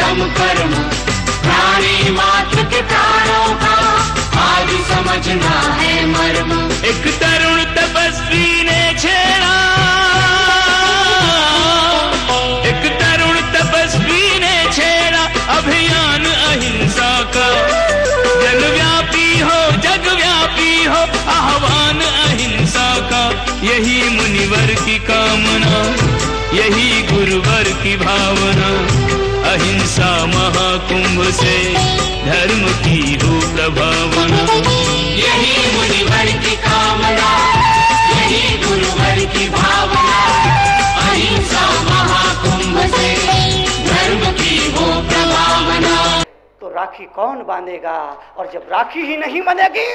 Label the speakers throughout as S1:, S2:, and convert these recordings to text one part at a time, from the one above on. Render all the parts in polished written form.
S1: उत्तम कर्म, प्राणी मात्र के प्राणों का आज समझना है मर्म।
S2: एक तरुण तपस्वी ने छेड़ा, एक तरुण तपस्वी ने छेड़ा अभियान अहिंसा का। जगव्यापी हो, जगव्यापी हो आह्वान अहिंसा का। यही मुनिवर की कामना, यही गुरुवर की भावना। अहिंसा महाकुंभ से धर्म की हो प्रभावना।
S1: यही मुनिवर की कामना, यही गुरुवर की भावना। अहिंसा महाकुंभ से धर्म की हो प्रभावना।
S3: तो राखी कौन बांधेगा? और जब राखी ही नहीं बंधेगी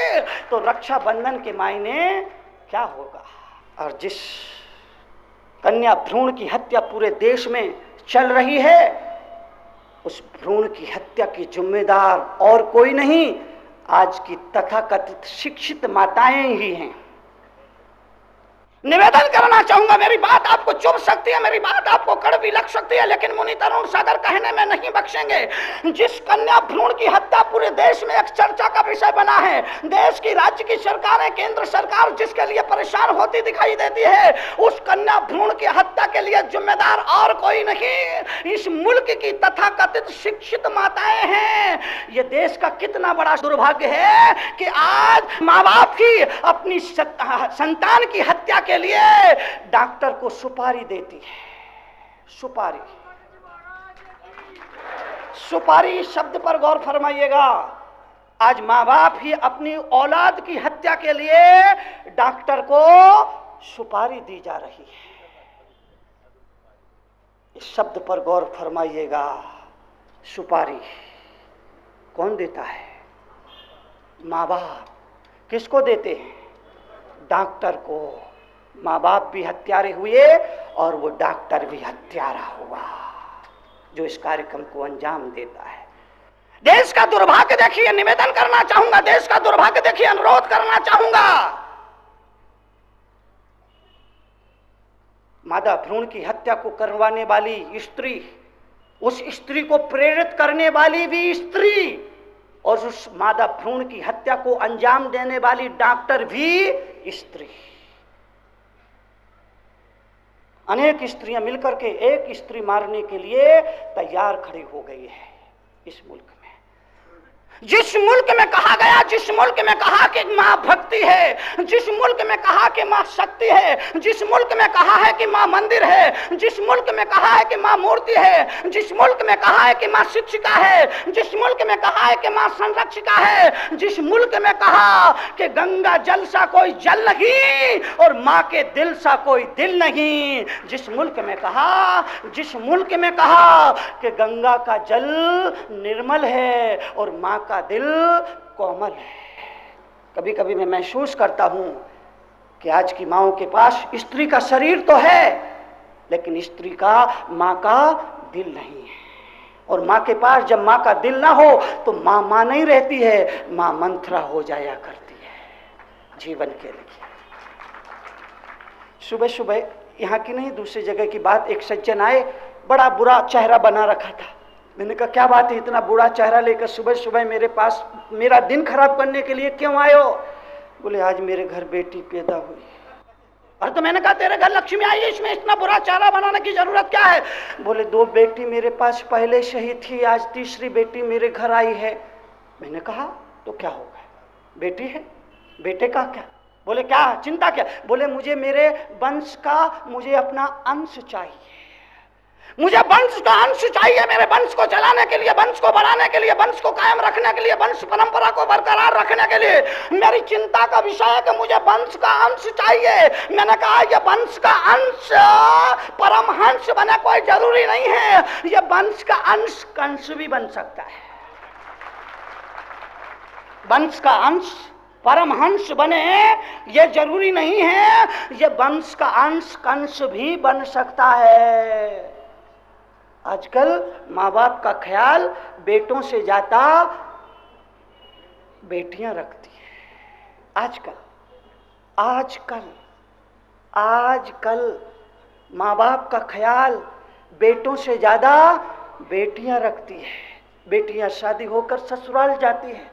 S3: तो रक्षाबंधन के मायने क्या होगा? और जिस कन्या भ्रूण की हत्या पूरे देश में चल रही है, उस भ्रूण की हत्या की जिम्मेदार और कोई नहीं, आज की तथाकथित शिक्षित माताएं ही हैं। निवेदन करना चाहूंगा, मेरी बात आपको चुभ सकती है, मेरी बात आपको कड़वी लग सकती है, लेकिन मुनि तरुण सागर कहने में नहीं बख्शेंगे। जिस कन्या भ्रूण की हत्या पूरे देश में एक चर्चा का विषय बना है, देश की राज्य की सरकारें, केंद्र सरकार जिसके लिए परेशान होती दिखाई देती है, उस कन्या भ्रूण की हत्या के लिए जिम्मेदार और कोई नहीं, इस मुल्क की तथाकथित शिक्षित माताएं हैं। ये देश का कितना बड़ा दुर्भाग्य है कि आज माँ बाप ही अपनी संतान की हत्या के लिए डॉक्टर को सुपारी देती है। सुपारी, सुपारी शब्द पर गौर फरमाइएगा। आज माँ बाप ही अपनी औलाद की हत्या के लिए डॉक्टर को सुपारी दी जा रही है। इस शब्द पर गौर फरमाइएगा। सुपारी कौन देता है? माँ बाप। किसको देते हैं? डॉक्टर को। माँ बाप भी हत्यारे हुए और वो डॉक्टर भी हत्यारा हुआ जो इस कार्यक्रम को अंजाम देता है। देश का दुर्भाग्य देखिए, निवेदन करना चाहूंगा, देश का दुर्भाग्य देखिए, अनुरोध करना चाहूंगा। मादा भ्रूण की हत्या को करवाने वाली स्त्री, उस स्त्री को प्रेरित करने वाली भी स्त्री, और उस मादा भ्रूण की हत्या को अंजाम देने वाली डॉक्टर भी स्त्री। अनेक स्त्रियां मिलकर के एक स्त्री मारने के लिए तैयार खड़ी हो गई है इस मुल्क में। जिस मुल्क में कहा गया, जिस मुल्क में कहा कि मां भक्ति है, जिस मुल्क में कहा कि मां शक्ति है, जिस मुल्क में कहा है कि मां मंदिर है, जिस मुल्क में कहा है कि मां मूर्ति है, जिस मुल्क में कहा है कि मां शिक्षिका है, जिस मुल्क में कहा है कि मां संरक्षिका है, जिस मुल्क में कहा कि गंगा जल सा कोई जल नहीं और मां के दिल सा कोई दिल नहीं, जिस मुल्क में कहा, जिस मुल्क में कहा कि गंगा का जल निर्मल है और मां का दिल कोमल है। कभी कभी मैं महसूस करता हूं कि आज की माओं के पास स्त्री का शरीर तो है, लेकिन स्त्री का मां का दिल नहीं है। और मां के पास जब मां का दिल ना हो तो मां मां नहीं रहती है, मां मंथरा हो जाया करती है जीवन के लिए। सुबह सुबह यहाँ की नहीं दूसरी जगह की बात, एक सज्जन आए, बड़ा बुरा चेहरा बना रखा था। मैंने कहा क्या बात है, इतना बुरा चेहरा लेकर सुबह सुबह मेरे पास मेरा दिन खराब करने के लिए क्यों आए हो? बोले आज मेरे घर बेटी पैदा हुई। अरे तो मैंने कहा तेरे घर लक्ष्मी आई है, इसमें इतना बुरा चेहरा बनाने की जरूरत क्या है? बोले 2 बेटी मेरे पास पहले से ही थी, आज तीसरी बेटी मेरे घर आई है। मैंने कहा तो क्या होगा, बेटी है, बेटे का क्या? बोले क्या चिंता क्या? बोले मुझे मेरे वंश का, मुझे अपना अंश चाहिए, मुझे वंश का अंश चाहिए, मेरे वंश को चलाने के लिए, वंश को बढ़ाने के लिए, वंश को कायम रखने के लिए, वंश परंपरा को बरकरार रखने के लिए मेरी चिंता का विषय है कि मुझे वंश का अंश चाहिए। मैंने कहा ये वंश का अंश परमहंस बने कोई जरूरी नहीं है, ये वंश का अंश कंस भी बन सकता है। वंश का अंश परमहंस बने ये जरूरी नहीं है, ये वंश का अंश कंस भी बन सकता है। आजकल माँ बाप का ख्याल बेटों से ज्यादा बेटियां रखती है। आजकल माँ बाप का ख्याल बेटों से ज्यादा बेटियां रखती है, बेटियां शादी होकर ससुराल जाती है,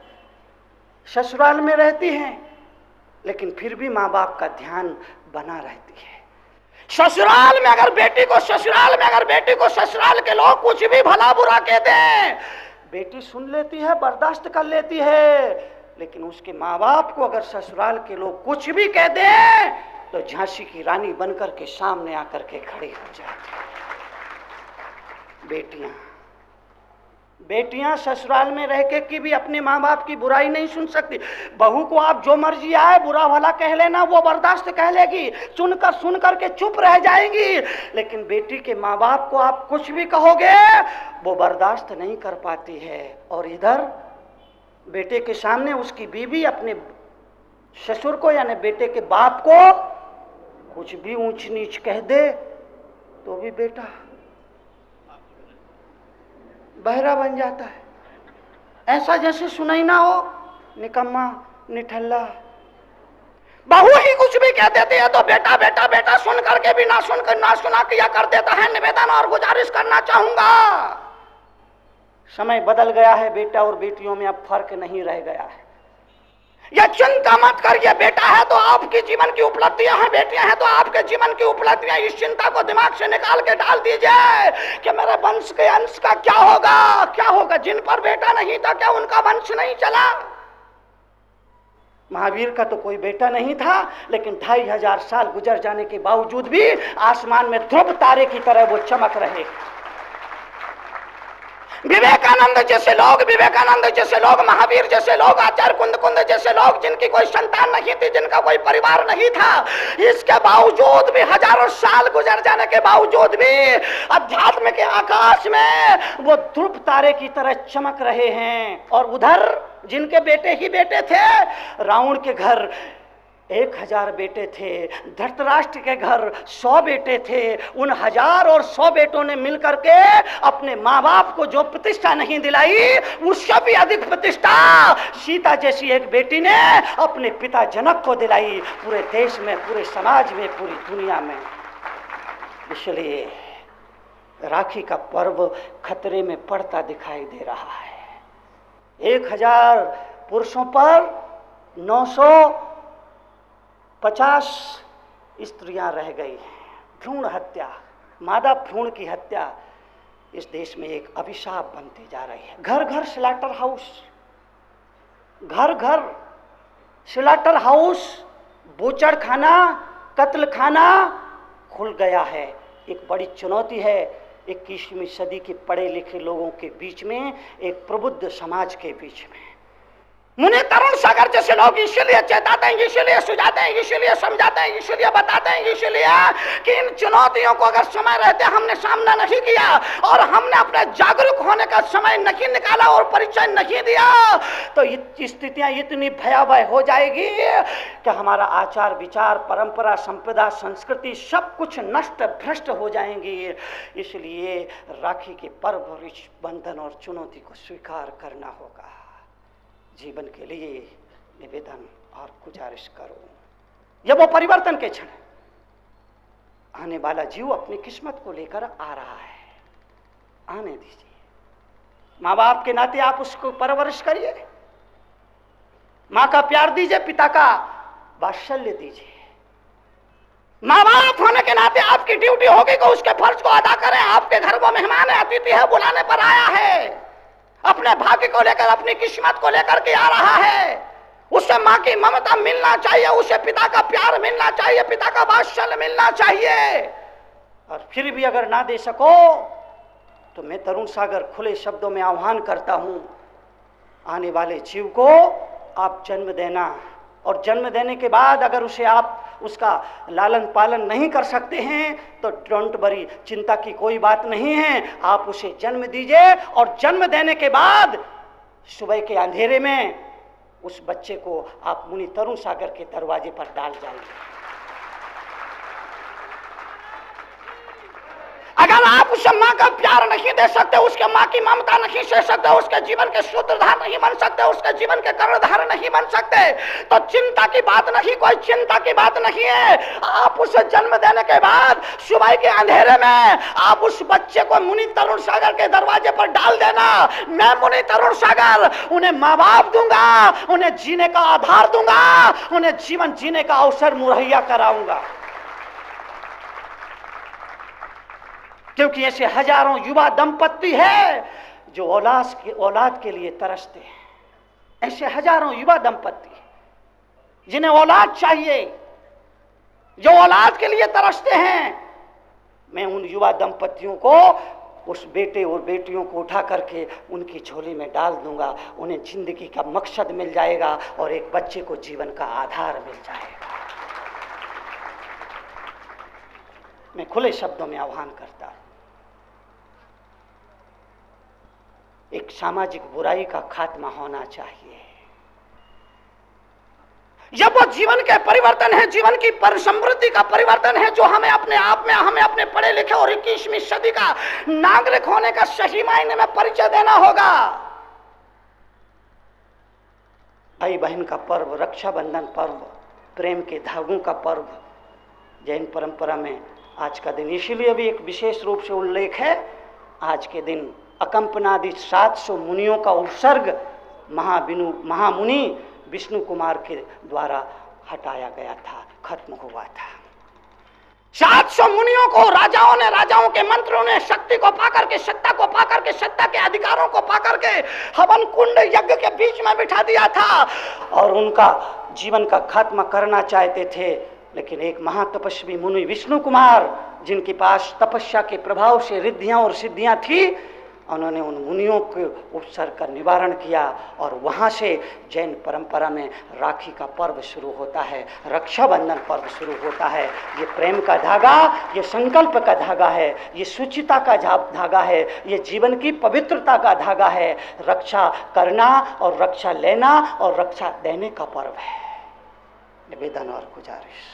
S3: ससुराल में रहती हैं, लेकिन फिर भी माँ बाप का ध्यान बना रहती है। ससुराल में अगर बेटी को ससुराल के लोग कुछ भी भला बुरा कहते हैं, बेटी सुन लेती है, बर्दाश्त कर लेती है, लेकिन उसके माँ बाप को अगर ससुराल के लोग कुछ भी कह दें तो झांसी की रानी बनकर के सामने आकर के खड़ी हो जाती है। बेटियां ससुराल में रह के भी अपने माँ बाप की बुराई नहीं सुन सकती। बहू को आप जो मर्जी आए बुरा भला कह लेना, वो बर्दाश्त कह लेगी, सुनकर के चुप रह जाएंगी, लेकिन बेटी के माँ बाप को आप कुछ भी कहोगे वो बर्दाश्त नहीं कर पाती है। और इधर बेटे के सामने उसकी बीवी अपने ससुर को यानी बेटे के बाप को कुछ भी ऊंच नीच कह दे तो भी बेटा बहरा बन जाता है, ऐसा जैसे सुनाई ना हो, निकम्मा निठल्ला। बहू ही कुछ भी कह देती है तो बेटा बेटा बेटा सुन करके भी ना सुना किया कर देता है। निवेदन और गुजारिश करना चाहूंगा, समय बदल गया है, बेटा और बेटियों में अब फर्क नहीं रह गया है। यह चिंता मत करिए, बेटा है तो आपके जीवन की उपलब्धियां हैं, बेटियां हैं तो आपके जीवन की उपलब्धियां। इस चिंता को दिमाग से निकाल के डाल दीजिए कि मेरे वंश के अंश का क्या होगा। जिन पर बेटा नहीं था क्या उनका वंश नहीं चला? महावीर का तो कोई बेटा नहीं था, लेकिन 2500 साल गुजर जाने के बावजूद भी आसमान में ध्रुव तारे की तरह वो चमक रहे। विवेकानंद जैसे लोग, महावीर जैसे लोग, आचार्य कुंद जैसे लोग, जिनकी कोई संतान नहीं थी, जिनका कोई परिवार नहीं था, इसके बावजूद भी हजारों साल गुजर जाने के बावजूद भी अध्यात्म के आकाश में वो ध्रुव तारे की तरह चमक रहे हैं। और उधर जिनके बेटे ही बेटे थे, रावण के घर 1000 बेटे थे, धृतराष्ट्र के घर 100 बेटे थे। उन 1000 और 100 बेटों ने मिलकर के अपने माँ बाप को जो प्रतिष्ठा नहीं दिलाई, उससे भी अधिक प्रतिष्ठा सीता जैसी एक बेटी ने अपने पिता जनक को दिलाई, पूरे देश में, पूरे समाज में, पूरी दुनिया में। इसलिए राखी का पर्व खतरे में पड़ता दिखाई दे रहा है। 1000 पुरुषों पर 950 स्त्रियां रह गई हैं। भ्रूण हत्या, मादा भ्रूण की हत्या इस देश में एक अभिशाप बनती जा रही है। घर घर स्लॉटर हाउस, घर घर स्लॉटर हाउस, बूचड़ खाना, कत्ल खाना खुल गया है। एक बड़ी चुनौती है 21वीं सदी के पढ़े लिखे लोगों के बीच में, एक प्रबुद्ध समाज के बीच में। मुने तरुण सागर जैसे लोग इसलिए चेताते हैं, इसलिए सुझाते हैं, इसलिए समझाते हैं, इसलिए बताते हैं, इसलिए कि इन चुनौतियों को अगर समय रहते हमने सामना नहीं किया और हमने अपने जागरूक होने का समय नहीं निकाला और परिचय नहीं दिया, तो स्थितियां इतनी भयावह हो जाएगी कि हमारा आचार विचार, परंपरा, संप्रदा, संस्कृति सब कुछ नष्ट भ्रष्ट हो जाएंगी। इसलिए राखी के पर्व और इस बंधन और चुनौती को स्वीकार करना होगा। जीवन के लिए निवेदन और गुजारिश करो। यह वो परिवर्तन के क्षण है। आने वाला जीव अपनी किस्मत को लेकर आ रहा है, आने दीजिए। माँ बाप के नाते आप उसको परवरिश करिए, माँ का प्यार दीजिए, पिता का वात्सल्य दीजिए। माँ बाप होने के नाते आपकी ड्यूटी होगी कि उसके फर्ज को अदा करें। आपके घर वो मेहमान है, अतिथि है, बुलाने पर आया है, अपने भाग्य को लेकर, अपनी किस्मत को लेकर के आ रहा है। उसे माँ की ममता मिलना चाहिए, उसे पिता का प्यार मिलना चाहिए, पिता का वात्सल्य मिलना चाहिए। और फिर भी अगर ना दे सको तो मैं तरुण सागर खुले शब्दों में आह्वान करता हूं, आने वाले जीव को आप जन्म देना, और जन्म देने के बाद अगर उसे आप उसका लालन पालन नहीं कर सकते हैं तो डोंट वरी, चिंता की कोई बात नहीं है। आप उसे जन्म दीजिए और जन्म देने के बाद सुबह के अंधेरे में उस बच्चे को आप मुनि तरुण सागर के दरवाजे पर डाल जाइए। अगर आप उसे माँ का प्यार नहीं दे सकते, उसके माँ की ममता नहीं सह सकते, उसके जीवन के सूत्रधार नहीं बन सकते, उसके जीवन के कर्णधार नहीं बन सकते, तो चिंता की बात नहीं, कोई चिंता की बात नहीं है। आप उसे जन्म देने के बाद सुबह के अंधेरे में आप उस बच्चे को मुनि तरुण सागर के दरवाजे पर डाल देना। मैं मुनि तरुण सागर उन्हें माँ बाप दूंगा, उन्हें जीने का आधार दूंगा, उन्हें जीवन जीने का अवसर मुहैया कराऊंगा। क्योंकि ऐसे हजारों युवा दंपत्ति है जो औलाद के लिए तरसते हैं। ऐसे हजारों युवा दंपत्ति जिन्हें औलाद चाहिए, जो औलाद के लिए तरसते हैं। मैं उन युवा दंपत्तियों को, उस बेटे और बेटियों को उठा करके उनकी झोली में डाल दूंगा। उन्हें जिंदगी का मकसद मिल जाएगा और एक बच्चे को जीवन का आधार मिल जाएगा। मैं खुले शब्दों में आह्वान करता हूं, एक सामाजिक बुराई का खात्मा होना चाहिए। जब वो जीवन के परिवर्तन है, जीवन की समृद्धि का परिवर्तन है, जो हमें अपने आप में, हमें अपने पढ़े लिखे और 21वीं सदी का नागरिक होने का सही मायने में परिचय देना होगा। भाई बहन का पर्व, रक्षाबंधन पर्व, प्रेम के धागों का पर्व जैन परंपरा में आज का दिन इसीलिए भी एक विशेष रूप से उल्लेख है। आज के दिन अकंपनादि 700 मुनियों का उत्सर्ग महामुनि विष्णु कुमार के द्वारा हटाया गया था, खत्म हुआ था। 700 मुनियों को राजाओं ने, राजाओं के मंत्रियों ने शक्ति को पाकर के, सत्ता को पाकर के, सत्ता के अधिकारों को पाकर के हवन कुंड यज्ञ के बीच में बिठा दिया था और उनका जीवन का खात्मा करना चाहते थे। लेकिन एक महातपस्वी मुनि विष्णु कुमार, जिनके पास तपस्या के प्रभाव से रिद्धियां और सिद्धियां थी, उन्होंने उन मुनियों के उपसर्ग का निवारण किया और वहाँ से जैन परंपरा में राखी का पर्व शुरू होता है, रक्षाबंधन पर्व शुरू होता है। ये प्रेम का धागा, ये संकल्प का धागा है, ये सुचिता का धागा है, ये जीवन की पवित्रता का धागा है। रक्षा करना और रक्षा लेना और रक्षा देने का पर्व है। निवेदन और गुजारिश,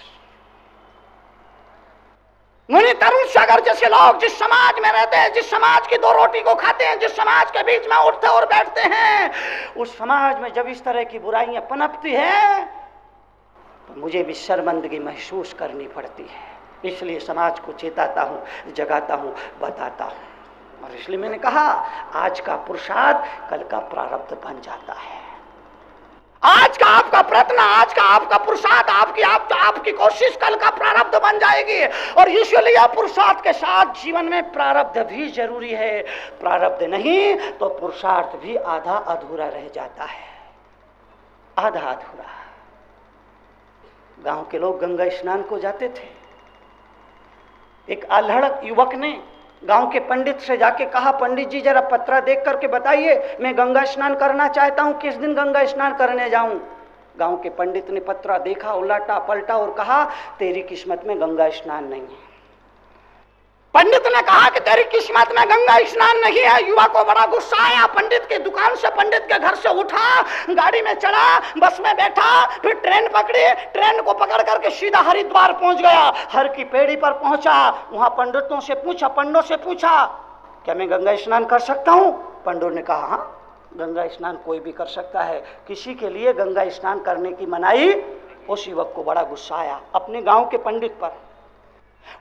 S3: मुनि तरुण सागर जैसे लोग जिस समाज में रहते हैं, जिस समाज की 2 रोटी को खाते हैं, जिस समाज के बीच में उठते और बैठते हैं, उस समाज में जब इस तरह की बुराइयां पनपती हैं तो मुझे भी शर्मिंदगी महसूस करनी पड़ती है। इसलिए समाज को चेताता हूँ, जगाता हूँ, बताता हूँ। और इसलिए मैंने कहा, आज का पुरुषार्थ कल का प्रारब्ध बन जाता है। आज का आपका प्रयत्न, आज का आपका पुरुषार्थ, आपकी कोशिश कल का प्रारब्ध बन जाएगी। और इसलिए पुरुषार्थ के साथ जीवन में प्रारब्ध भी जरूरी है। प्रारब्ध नहीं तो पुरुषार्थ भी आधा अधूरा रह जाता है, आधा अधूरा। गांव के लोग गंगा स्नान को जाते थे। एक अल्हड़ युवक ने गांव के पंडित से जाके कहा, पंडित जी जरा पत्रा देख करके बताइए, मैं गंगा स्नान करना चाहता हूं, किस दिन गंगा स्नान करने जाऊं। गांव के पंडित ने पत्रा देखा, उलटा पलटा और कहा, तेरी किस्मत में गंगा स्नान नहीं है। पंडित ने कहा कि तेरी किस्मत में गंगा स्नान नहीं है। युवा को बड़ा गुस्सा आया। पंडित की दुकान से, पंडित के घर से उठा, गाड़ी में चढ़ा, बस में बैठा, फिर ट्रेन पकड़ी। ट्रेन को पकड़ करके सीधा हरिद्वार पहुंच गया। हर की पेड़ी पर पहुंचा, वहां पंडितों से पूछा, पंडों से पूछा, क्या मैं गंगा स्नान कर सकता हूं? पंडों ने कहा, हाँ, गंगा स्नान कोई भी कर सकता है, किसी के लिए गंगा स्नान करने की मनाही। उस युवक को बड़ा गुस्सा आया अपने गांव के पंडित पर।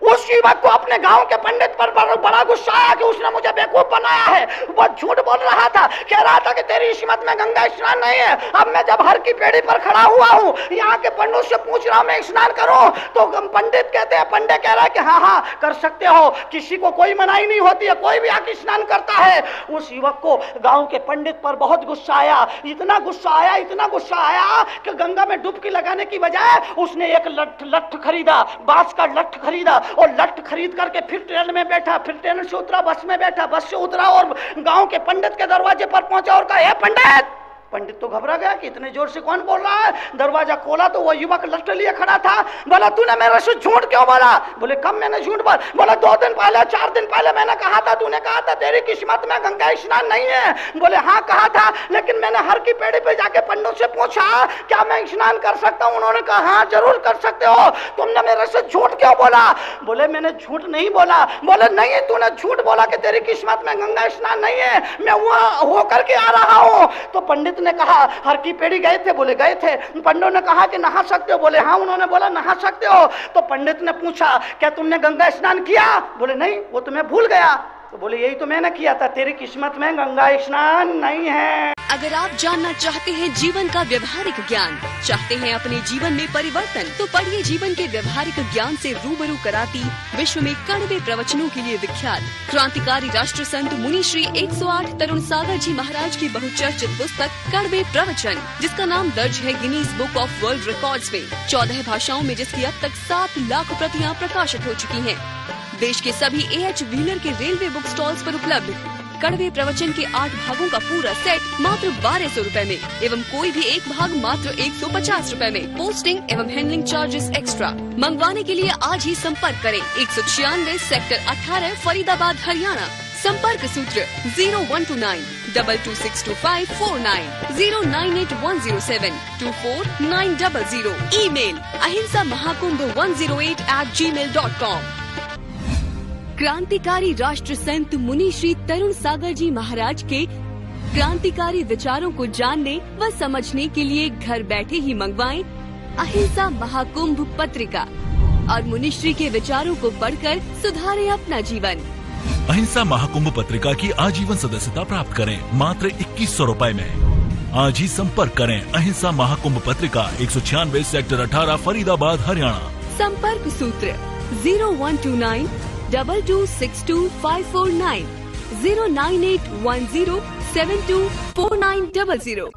S3: उस युवक को अपने गांव के पंडित पर बड़ा गुस्सा आया कि उसने मुझे बेवकूफ बनाया है। वो झूठ बोल रहा था, कह रहा था कि तेरी किस्मत में गंगा स्नान नहीं है। अब मैं जब हर की पेड़ी पर खड़ा हुआ हूँ, यहाँ के पंडित से पूछ रहा हूँ मैं स्नान करूँ, तो पंडित कहते हैं, पंडित कह रहा है कि हाँ हाँ कर सकते हो, किसी को कोई मनाही नहीं होती है, कोई भी आके स्नान करता है। उस युवक को गाँव के पंडित पर बहुत गुस्सा आया, इतना गुस्सा आया, इतना गुस्सा आया कि गंगा में डुबकी लगाने की बजाय उसने एक लठ खरीदा, बांस का लठ खरीदा और लठ खरीद करके फिर ट्रेन में बैठा, फिर ट्रेन से उतरा, बस में बैठा, बस से उतरा और गांव के पंडित के दरवाजे पर पहुंचा और कहा, हे पंडित, पंडित तो घबरा गया कि इतने जोर से कौन बोल रहा है। दरवाजा खोला तो वो युवक लट लिए खड़ा था। बोला तूने मेरे से झूठ क्यों बोला? बोले कब मैंने झूठ बोला? बोला 2 दिन पहले 4 दिन पहले मैंने कहा था, तूने कहा था तेरी किस्मत में गंगा स्नान नहीं है। बोले हाँ कहा था, लेकिन मैंने हर की पेड़ी पे जाके पंडित से पूछा क्या मैं स्नान कर सकता हूँ? उन्होंने कहा हाँ जरूर कर सकते हो। तुमने मेरे से झूठ क्यों बोला? बोले मैंने झूठ नहीं बोला। बोले नहीं तूने झूठ बोला कि तेरी किस्मत में गंगा स्नान नहीं है, मैं वहां हो करके आ रहा हूँ। तो पंडित ने कहा हर की पेड़ी गए थे? बोले गए थे। पंडित ने कहा कि नहा सकते हो? बोले हाँ। उन्होंने बोला नहा सकते हो। तो पंडित ने पूछा क्या तुमने गंगा स्नान किया? बोले नहीं, वो तो मैं भूल गया। तो बोले यही तो मैंने किया था, तेरी किस्मत में गंगा स्नान नहीं है।
S4: अगर आप जानना चाहते हैं जीवन का व्यवहारिक ज्ञान, चाहते हैं अपने जीवन में परिवर्तन, तो पढ़िए जीवन के व्यवहारिक ज्ञान से रूबरू कराती विश्व में कड़वे प्रवचनों के लिए विख्यात क्रांतिकारी राष्ट्र संत मुनि श्री 108 तरुण सागर जी महाराज की बहुचर्चित पुस्तक कड़वे प्रवचन, जिसका नाम दर्ज है Guinness book of world records में, 14 भाषाओं में, जिसकी अब तक 7 लाख प्रतियां प्रकाशित हो चुकी हैं। देश के सभी AH व्हीलर के रेलवे बुक स्टॉल्स पर उपलब्ध कड़वे प्रवचन के 8 भागों का पूरा सेट मात्र 1200 रुपए में एवं कोई भी एक भाग मात्र 150 रुपए में। पोस्टिंग एवं हैंडलिंग चार्जेस एक्स्ट्रा। मंगवाने के लिए आज ही संपर्क करें 196 सेक्टर 18 फरीदाबाद हरियाणा। संपर्क सूत्र 0129 226254 098 2490724900। Email ahimsamahakundh108@gmail.com। क्रांतिकारी राष्ट्र संत मुनि श्री तरुण सागर जी महाराज के क्रांतिकारी विचारों को जानने व समझने के लिए घर बैठे ही मंगवाएं अहिंसा महाकुंभ पत्रिका और मुनिश्री के विचारों को पढ़कर सुधारें अपना जीवन।
S5: अहिंसा महाकुंभ पत्रिका की आजीवन सदस्यता प्राप्त करें मात्र 2100 रुपए में। आज ही संपर्क करें अहिंसा महाकुंभ पत्रिका 196 सेक्टर 18 फरीदाबाद हरियाणा।
S4: संपर्क सूत्र 0129 226254 09810724900।